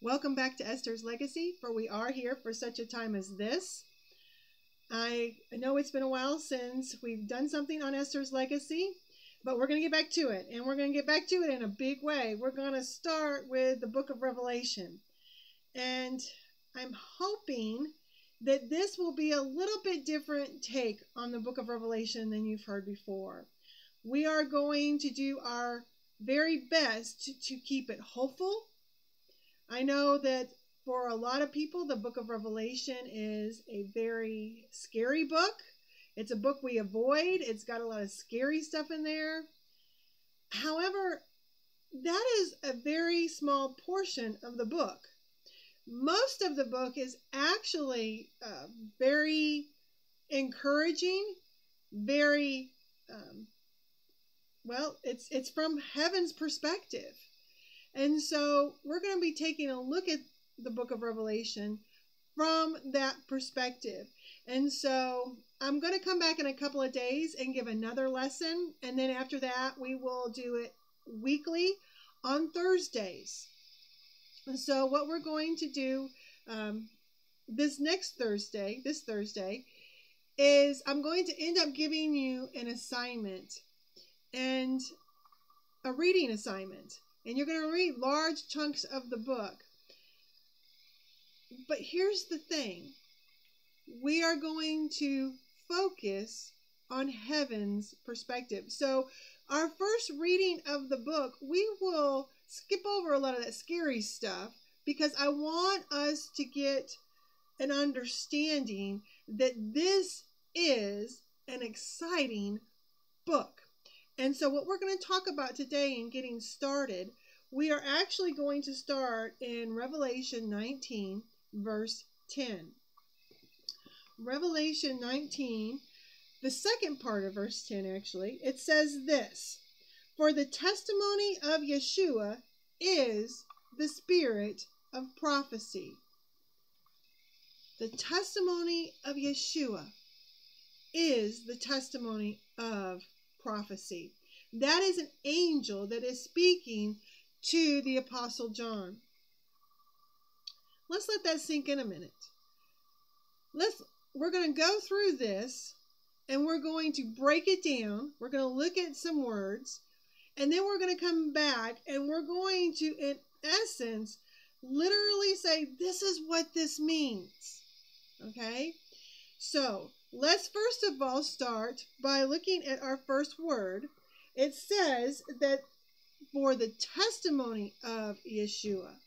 Welcome back to Esther's Legacy, for we are here for such a time as this. I know it's been a while since we've done something on Esther's Legacy, but we're going to get back to it, and we're going to get back to it in a big way. We're going to start with the book of Revelation, and I'm hoping that this will be a little bit different take on the book of Revelation than you've heard before. We are going to do our very best to keep it hopeful. I know that for a lot of people, the book of Revelation is a very scary book. It's a book we avoid. It's got a lot of scary stuff in there. However, that is a very small portion of the book. Most of the book is actually very encouraging, very, it's from heaven's perspective. And so we're going to be taking a look at the book of Revelation from that perspective. And so I'm going to come back in a couple of days and give another lesson. And then after that, we will do it weekly on Thursdays. And so what we're going to do this Thursday, is I'm going to end up giving you an assignment and a reading assignment. And you're going to read large chunks of the book. But here's the thing. We are going to focus on heaven's perspective. So our first reading of the book, we will skip over a lot of that scary stuff because I want us to get an understanding that this is an exciting book. And so what we're going to talk about today in getting started, we are actually going to start in Revelation 19, verse 10. Revelation 19, the second part of verse 10 actually, it says this: "For the testimony of Yeshua is the spirit of prophecy." The testimony of Yeshua is the testimony of prophecy. That is an angel that is speaking to the Apostle John. Let's let that sink in a minute. We're going to go through this and we're going to break it down. We're going to look at some words and then we're going to come back and we're going to, in essence, literally say, this is what this means. Okay? So let's first of all start by looking at our first word. It says that for the testimony of Yeshua.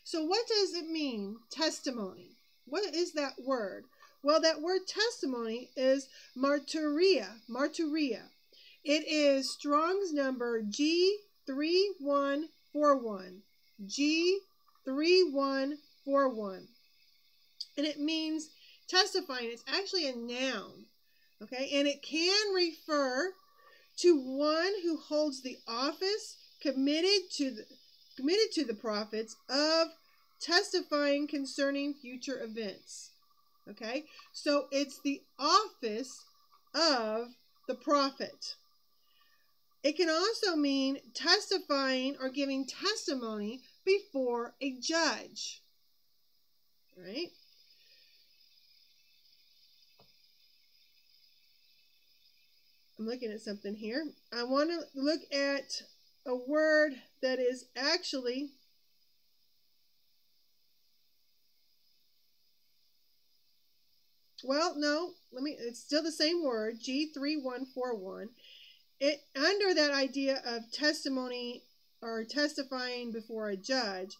So what does it mean, testimony? What is that word? Well, that word testimony is martyria. Martyria. It is Strong's number G3141. G3141. And it means testifying. It's actually a noun. Okay? And it can refer to one who holds the office committed to the prophets of testifying concerning future events. Okay? So it's the office of the prophet. It can also mean testifying or giving testimony before a judge. Right? I'm looking at something here. I want to look at a word that is actually it's still the same word, G3141. It under that idea of testimony or testifying before a judge,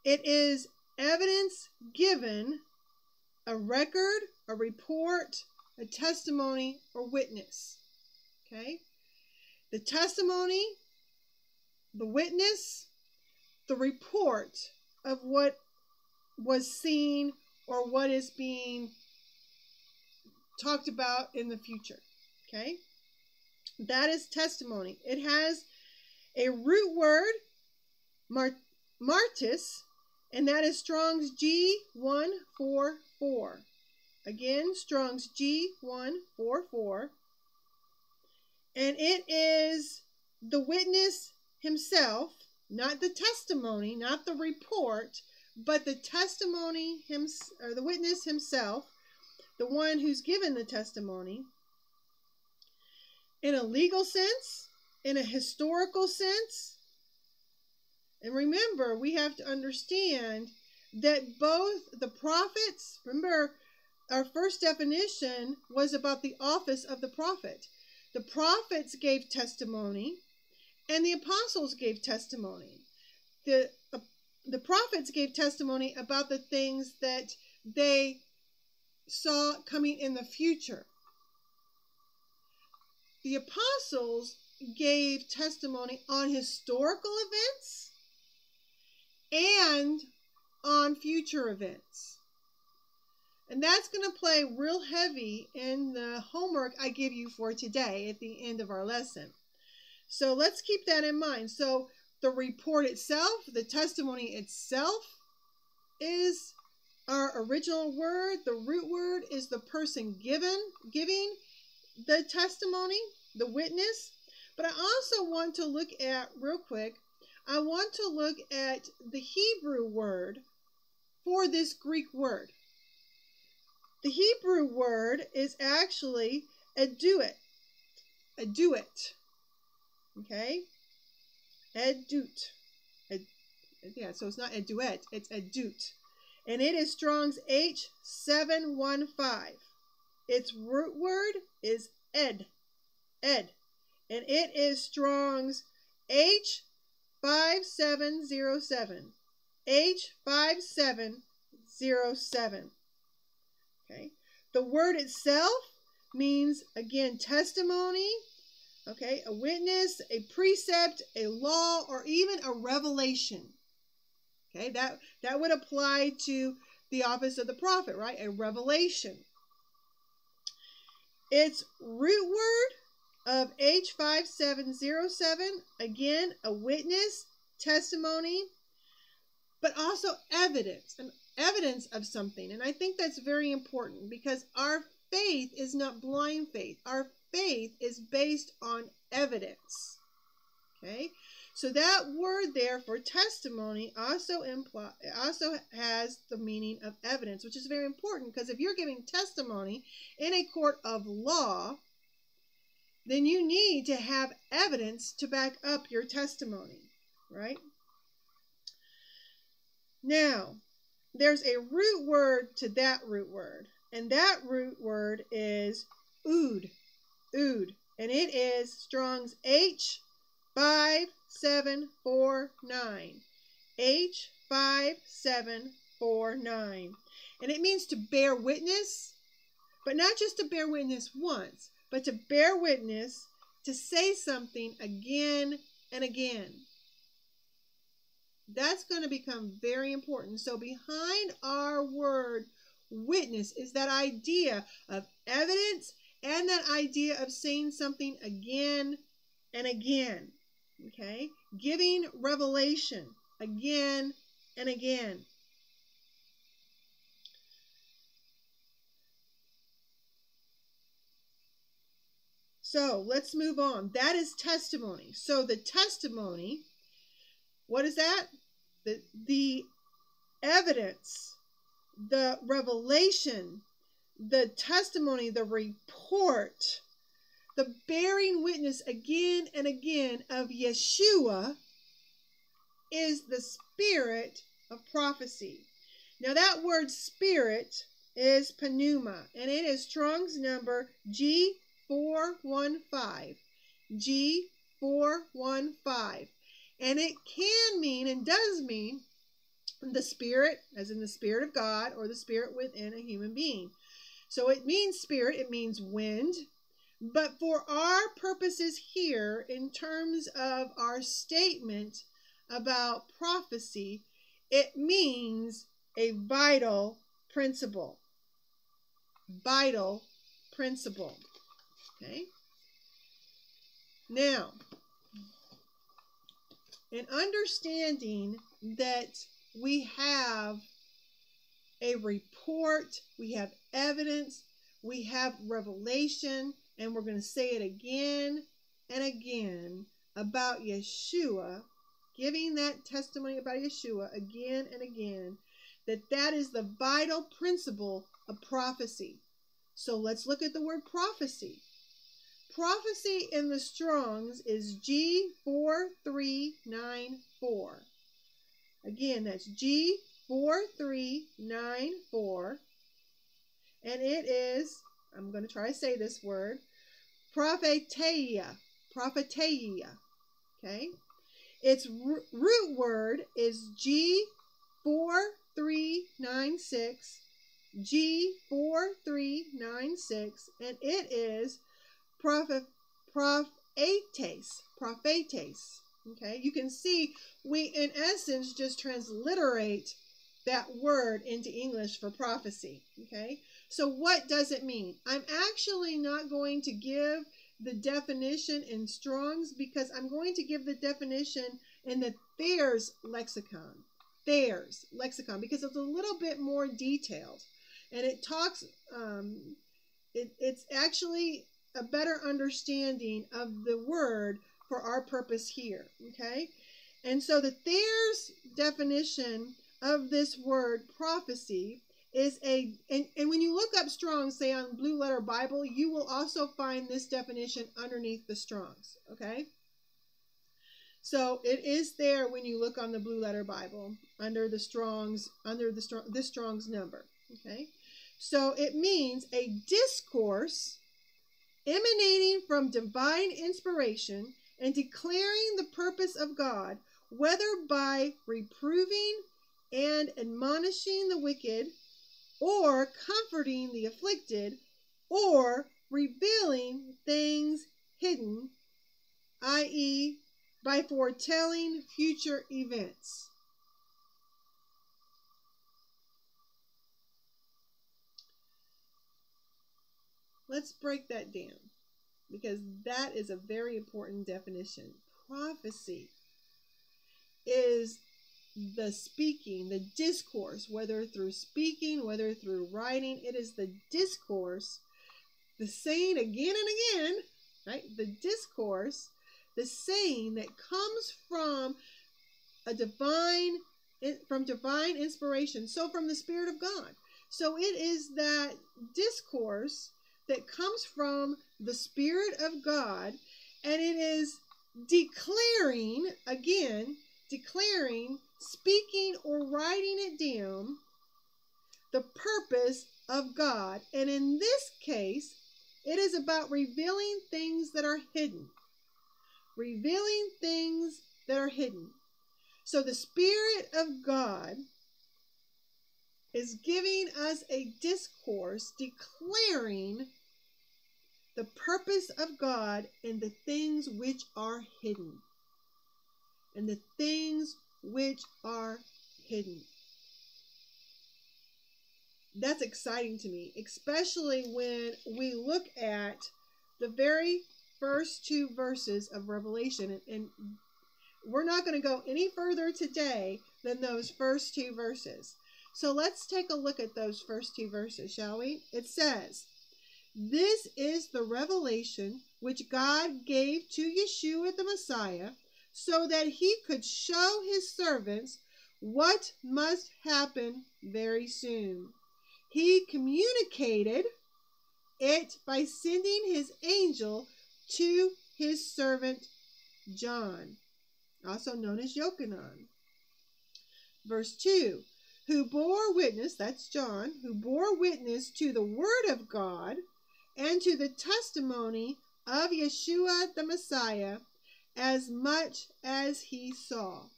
it is evidence given, a record, a report, a testimony, or witness. Okay? The testimony, the witness, the report of what was seen or what is being talked about in the future. Okay? That is testimony. It has a root word, martis, and that is Strong's G144. Again, Strong's G144. And it is the witness himself, not the testimony, not the report, but the testimony, or the witness himself, the one who's given the testimony, in a legal sense, in a historical sense. And remember, we have to understand that both the prophets, remember, our first definition was about the office of the prophet. The prophets gave testimony, and the apostles gave testimony. The prophets gave testimony about the things that they saw coming in the future. The apostles gave testimony on historical events and on future events. And that's going to play real heavy in the homework I give you for today at the end of our lesson. So let's keep that in mind. So the report itself, the testimony itself, is our original word. The root word is the person giving the testimony, the witness. But I also want to look at, real quick, I want to look at the Hebrew word for this Greek word. The Hebrew word is actually eduit. Okay? Edut. Yeah, so it's not eduet, it's edut. And it is Strong's H715. Its root word is ed. And it is Strong's H5707. H5707. Okay. The word itself means, again, testimony, okay, a witness, a precept, a law, or even a revelation. Okay, that would apply to the office of the prophet, right? A revelation. Its root word of H5707, again, a witness, testimony, but also evidence, an evidence of something. And I think that's very important because our faith is not blind faith. Our faith is based on evidence. Okay? So that word there for testimony also has the meaning of evidence, which is very important because if you're giving testimony in a court of law, then you need to have evidence to back up your testimony, right? Now, there's a root word to that root word, and that root word is ood, and it is Strong's H5749, H5749, and it means to bear witness, but not just to bear witness once, but to bear witness, to say something again and again. That's going to become very important. So behind our word witness is that idea of evidence and that idea of saying something again and again. Okay? Giving revelation again and again. So let's move on. That is testimony. So the testimony, what is that? The evidence, the revelation, the testimony, the report, the bearing witness again and again of Yeshua is the spirit of prophecy. Now that word spirit is pneuma, and it is Strong's number G415. G415. And it can mean and does mean the spirit, as in the spirit of God, or the spirit within a human being. So it means spirit, it means wind. But for our purposes here, in terms of our statement about prophecy, it means a vital principle. Vital principle. Okay? Now, in understanding that we have a report, we have evidence, we have revelation, and we're going to say it again and again about Yeshua giving that testimony about Yeshua again and again, that is the vital principle of prophecy. So let's look at the word prophecy. Prophecy in the Strong's is G4394. Again, that's G4394. And it is, I'm going to try to say this word, propheteia. Propheteia. Okay? Its root word is G4396. G4396. And it is prophetes. Prophetes. Okay? You can see we, in essence, just transliterate that word into English for prophecy. Okay? So what does it mean? I'm actually not going to give the definition in Strong's because I'm going to give the definition in the Thayer's lexicon. Thayer's lexicon, because it's a little bit more detailed. And it talks, it's actually a better understanding of the word for our purpose here. Okay? And so the Thayer's definition of this word prophecy is and when you look up Strong's, say on Blue Letter Bible, you will also find this definition underneath the Strong's. Okay? So it is there when you look on the Blue Letter Bible under the Strong's, this Strong's number. Okay? So it means a discourse emanating from divine inspiration and declaring the purpose of God, whether by reproving and admonishing the wicked, or comforting the afflicted, or revealing things hidden, i.e., by foretelling future events. Let's break that down, because that is a very important definition. Prophecy is the speaking, the discourse, whether through speaking, whether through writing. It is the discourse, the saying again and again, right? The discourse, the saying that comes from divine inspiration. So from the Spirit of God. So it is that discourse that comes from the Spirit of God, and it is declaring, speaking or writing it down, the purpose of God. And in this case, it is about revealing things that are hidden. Revealing things that are hidden. So the Spirit of God is giving us a discourse declaring the purpose of God in the things which are hidden. And the things which are hidden. That's exciting to me, especially when we look at the very first two verses of Revelation. And we're not going to go any further today than those first two verses. So let's take a look at those first two verses, shall we? It says, "This is the revelation which God gave to Yeshua the Messiah, so that he could show his servants what must happen very soon. He communicated it by sending his angel to his servant John," also known as Yochanan. Verse 2, "Who bore witness," that's John, "who bore witness to the word of God and to the testimony of Yeshua the Messiah, as much as he saw."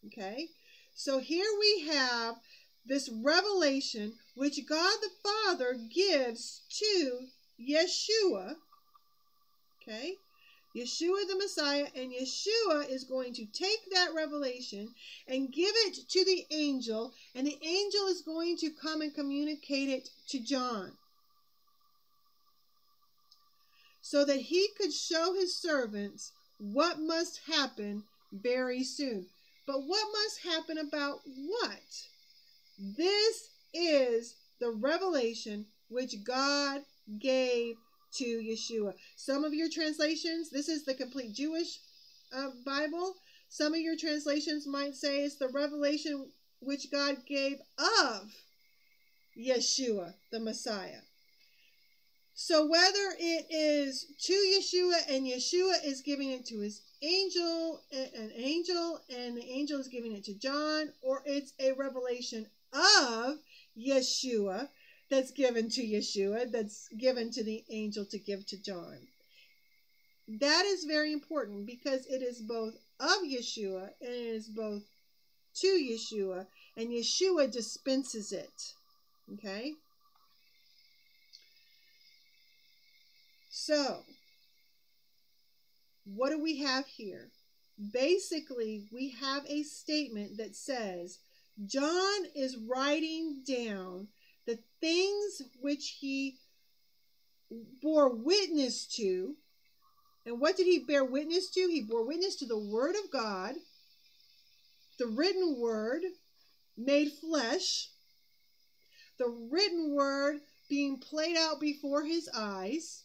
Okay, so here we have this revelation which God the Father gives to Yeshua. Okay, Yeshua the Messiah, and Yeshua is going to take that revelation and give it to the angel, and the angel is going to come and communicate it to John, so that he could show his servants what must happen very soon. But what must happen about what? This is the revelation which God gave to Yeshua. Some of your translations, this is the complete Jewish Bible. Some of your translations might say it's the revelation which God gave of Yeshua, the Messiah. So whether it is to Yeshua and Yeshua is giving it to his angel, and the angel is giving it to John, or it's a revelation of Yeshua that's given to Yeshua, that's given to the angel to give to John. That is very important because it is both of Yeshua and it is both to Yeshua, and Yeshua dispenses it. Okay? So, what do we have here? Basically, we have a statement that says John is writing down the things which he bore witness to. And what did he bear witness to? He bore witness to the Word of God, the written Word made flesh, the written Word being played out before his eyes,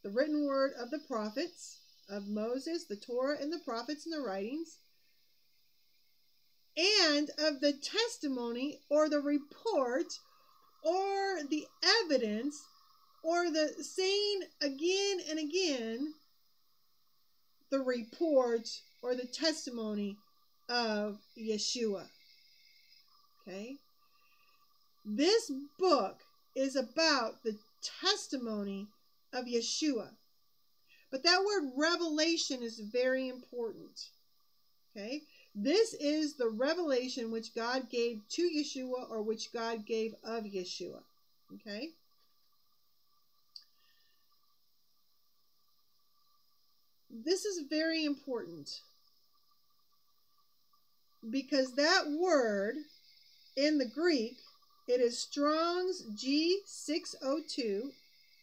the written Word of the prophets, of Moses, the Torah, and the prophets and the writings, and of the testimony or the report or the evidence or the saying again and again the report or the testimony of Yeshua. Okay? This book is about the testimony of Yeshua. But that word revelation is very important. Okay? This is the revelation which God gave to Yeshua, or which God gave of Yeshua. Okay? This is very important because that word in the Greek, it is Strong's G602,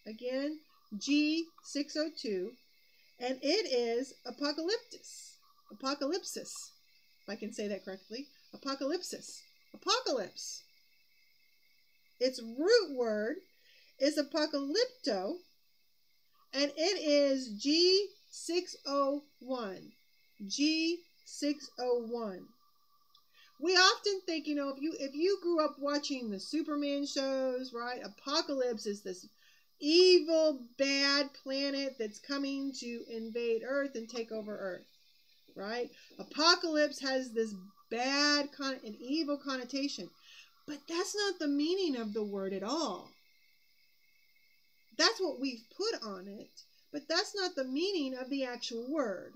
again, G602, and it is apocalypsis, if I can say that correctly, apocalypsis, apocalypse. Its root word is apocalypto, and it is G601, G601. We often think, if you grew up watching the Superman shows, right? Apocalypse is this evil, bad planet that's coming to invade Earth and take over Earth, right? Apocalypse has this bad, an evil connotation. But that's not the meaning of the word at all. That's what we've put on it, but that's not the meaning of the actual word.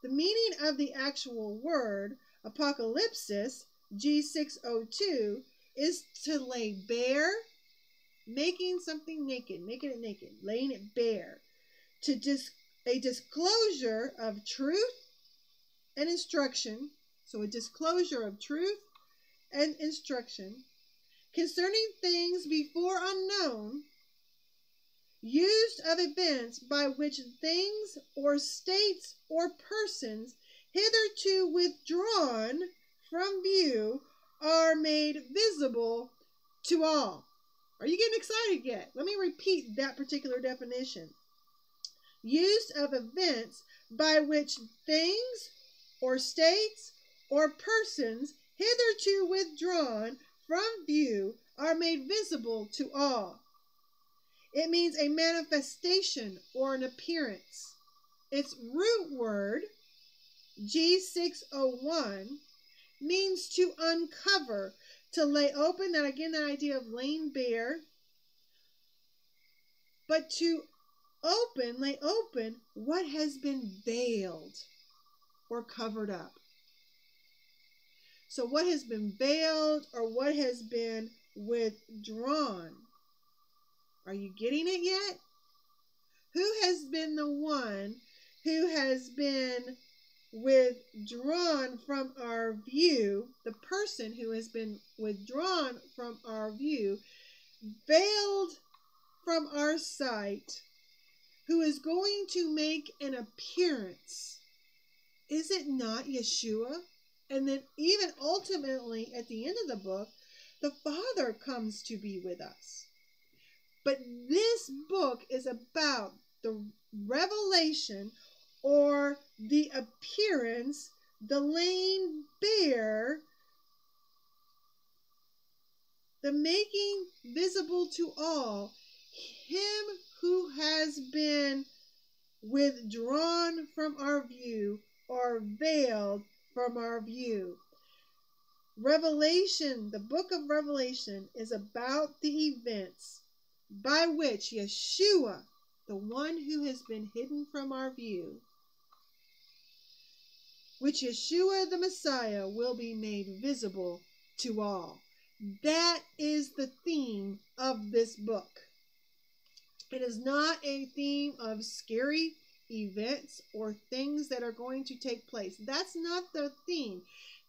The meaning of the actual word, apocalypsis, G602, is to lay bare, making something naked, making it naked, laying it bare, to a disclosure of truth and instruction. So a disclosure of truth and instruction concerning things before unknown, used of events by which things or states or persons hitherto withdrawn from view are made visible to all. Are you getting excited yet? Let me repeat that particular definition. Used of events by which things or states or persons hitherto withdrawn from view are made visible to all. It means a manifestation or an appearance. Its root word, G601, means to uncover, to lay open, that again, that idea of laying bare, but to open, lay open what has been veiled or covered up. So what has been veiled or what has been withdrawn? Are you getting it yet? Who has been the one who has been withdrawn from our view? The person who has been withdrawn from our view, veiled from our sight, who is going to make an appearance. Is it not Yeshua? And then even ultimately at the end of the book, the Father comes to be with us. But this book is about the revelation or the appearance, the laying bare, the making visible to all, him who has been withdrawn from our view or veiled from our view. Revelation, the book of Revelation, is about the events by which Yeshua, the one who has been hidden from our view, which Yeshua the Messiah will be made visible to all. That is the theme of this book. It is not a theme of scary events or things that are going to take place. That's not the theme.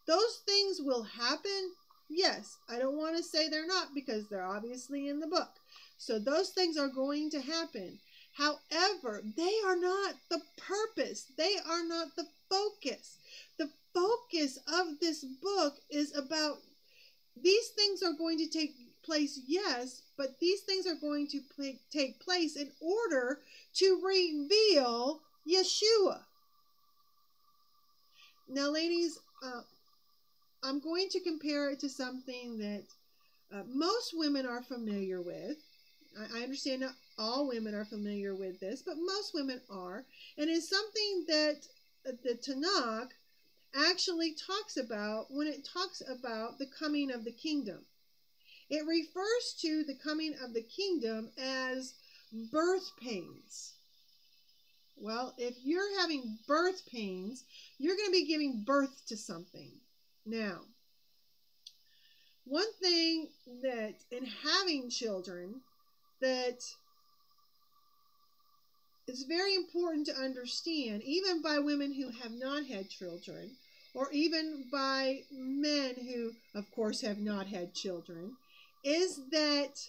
Those things will happen. Yes, I don't want to say they're not, because they're obviously in the book. So those things are going to happen. However, they are not the purpose. They are not the focus. The focus of this book is about these things are going to take place, yes, but these things are going to take place in order to reveal Yeshua. Now, ladies, I'm going to compare it to something that most women are familiar with. I understand not all women are familiar with this, but most women are. And it's something that the Tanakh actually talks about when it talks about the coming of the kingdom. It refers to the coming of the kingdom as birth pains. Well, if you're having birth pains, you're going to be giving birth to something. Now, one thing that in having children that is very important to understand, even by women who have not had children, or even by men who, of course, have not had children, is that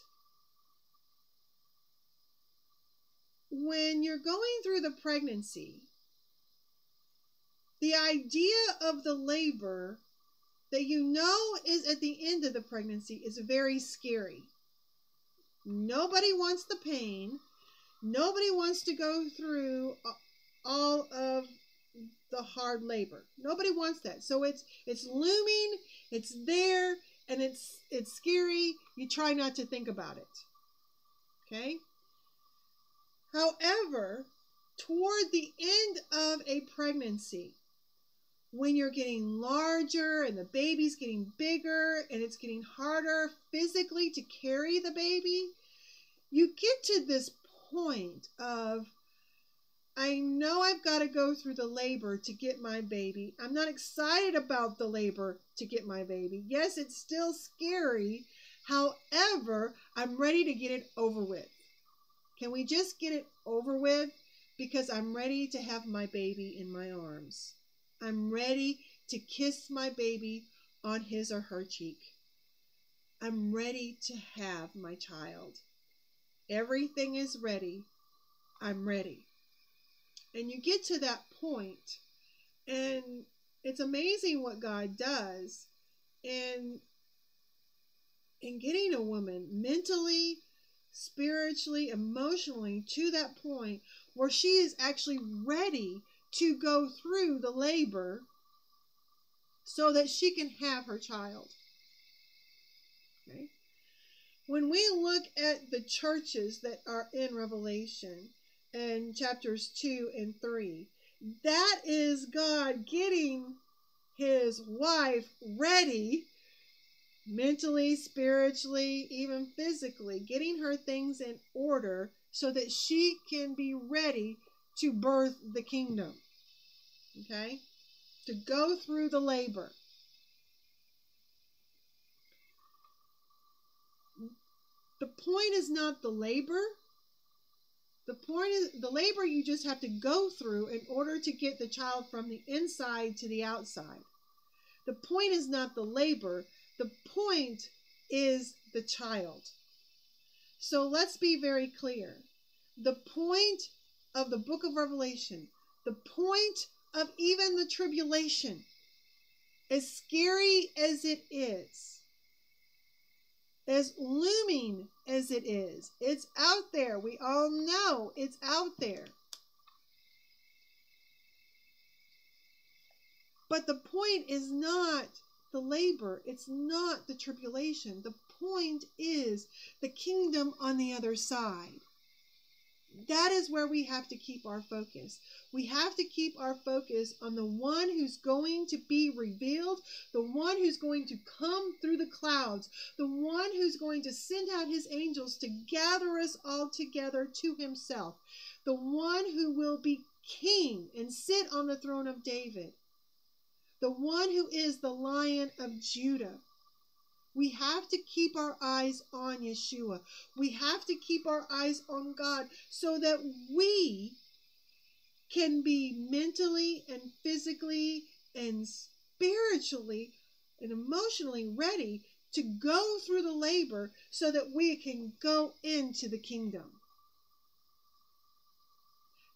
when you're going through the pregnancy, the idea of the labor that you know is at the end of the pregnancy is very scary. Nobody wants the pain. Nobody wants to go through all of the hard labor. Nobody wants that. So it's looming, it's there, and it's scary. You try not to think about it. Okay? However, toward the end of a pregnancy, when you're getting larger and the baby's getting bigger and it's getting harder physically to carry the baby, you get to this point of, I know I've got to go through the labor to get my baby. I'm not excited about the labor to get my baby. Yes, it's still scary. However, I'm ready to get it over with. Can we just get it over with? Because I'm ready to have my baby in my arms. I'm ready to kiss my baby on his or her cheek. I'm ready to have my child. Everything is ready. I'm ready. And you get to that point, and it's amazing what God does in getting a woman mentally, spiritually, emotionally to that point where she is actually ready to go through the labor so that she can have her child. Okay? When we look at the churches that are in Revelation and chapters 2 and 3, that is God getting his wife ready mentally, spiritually, even physically, getting her things in order so that she can be ready to birth the kingdom. Okay? To go through the labor. The point is not the labor. The point is the labor you just have to go through in order to get the child from the inside to the outside. The point is not the labor. The point is the child. So let's be very clear. The point of the book of Revelation, the point of even the tribulation, as scary as it is, as looming as it is, it's out there. We all know it's out there. But the point is not the labor. It's not the tribulation. The point is the kingdom on the other side. That is where we have to keep our focus. We have to keep our focus on the one who's going to be revealed, the one who's going to come through the clouds, the one who's going to send out his angels to gather us all together to himself, the one who will be king and sit on the throne of David, the one who is the Lion of Judah. We have to keep our eyes on Yeshua. We have to keep our eyes on God so that we can be mentally and physically and spiritually and emotionally ready to go through the labor so that we can go into the kingdom.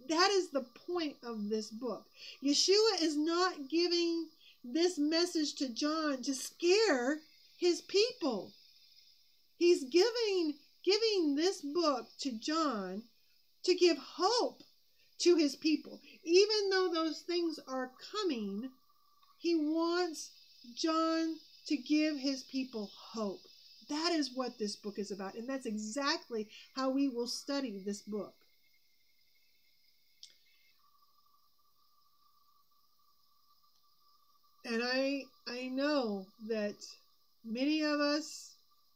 That is the point of this book. Yeshua is not giving this message to John to scare his people. He's giving this book to John to give hope to his people. Even though those things are coming, he wants John to give his people hope. That is what this book is about, and that's exactly how we will study this book. And I know that many of us,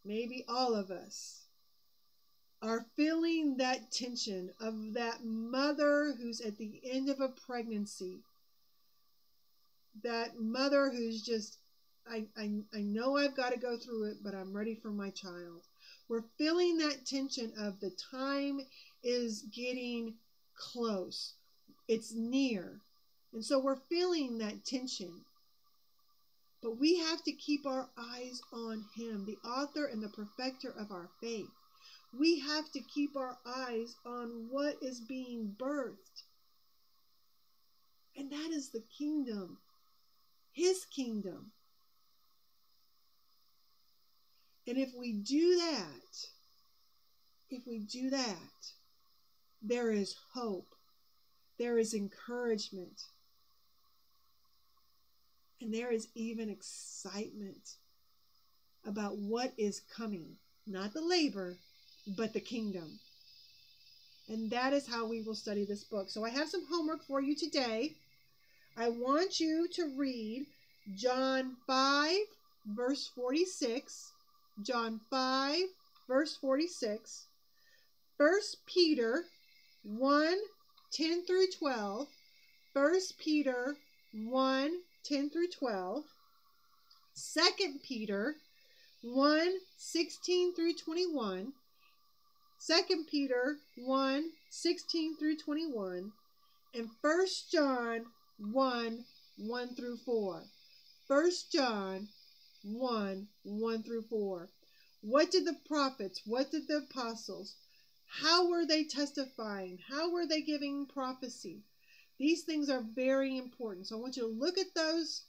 maybe all of us, are feeling that tension of that mother who's at the end of a pregnancy. That mother who's just, I know I've got to go through it, but I'm ready for my child. We're feeling that tension of the time is getting close. It's near. And so we're feeling that tension. But we have to keep our eyes on him, the author and the perfecter of our faith. We have to keep our eyes on what is being birthed. And that is the kingdom, his kingdom. And if we do that, there is hope. There is encouragement. And there is even excitement about what is coming. Not the labor, but the kingdom. And that is how we will study this book. So I have some homework for you today. I want you to read John 5, verse 46. John 5, verse 46. 1 Peter 1, 10 through 12. 1 Peter 1, 10 through 12, 2 Peter 1, 16 through 21, 2 Peter 1, 16 through 21, and 1 John 1, 1 through 4. 1 John 1, 1 through 4. What did the prophets, what did the apostles, how were they testifying? How were they giving prophecy? These things are very important. So I want you to look at those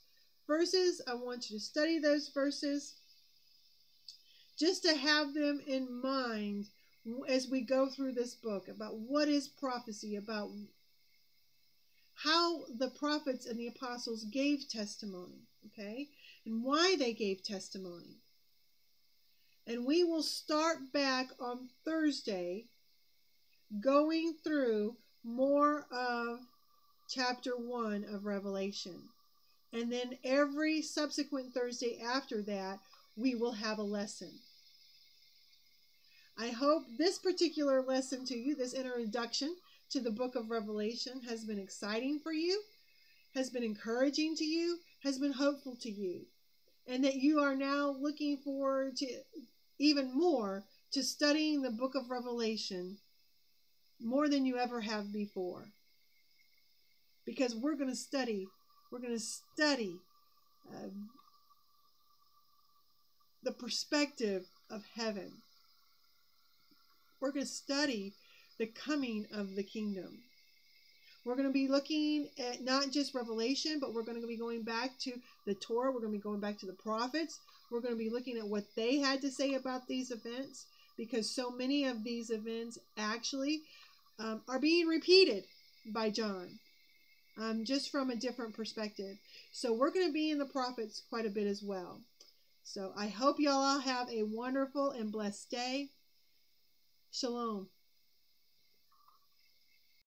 verses. I want you to study those verses just to have them in mind as we go through this book about what is prophecy, about how the prophets and the apostles gave testimony, okay, and why they gave testimony. And we will start back on Thursday going through more of chapter 1 of Revelation. And then every subsequent Thursday after that, we will have a lesson. I hope this particular lesson to you, this introduction to the book of Revelation, has been exciting for you, has been encouraging to you, has been hopeful to you, and that you are now looking forward to even more to studying the book of Revelation more than you ever have before. Because we're going to study the perspective of heaven. We're going to study the coming of the kingdom. We're going to be looking at not just Revelation, but we're going to be going back to the Torah. We're going to be going back to the prophets. We're going to be looking at what they had to say about these events, because so many of these events actually are being repeated by John. Just from a different perspective. So we're going to be in the prophets quite a bit as well. So I hope y'all all have a wonderful and blessed day. Shalom.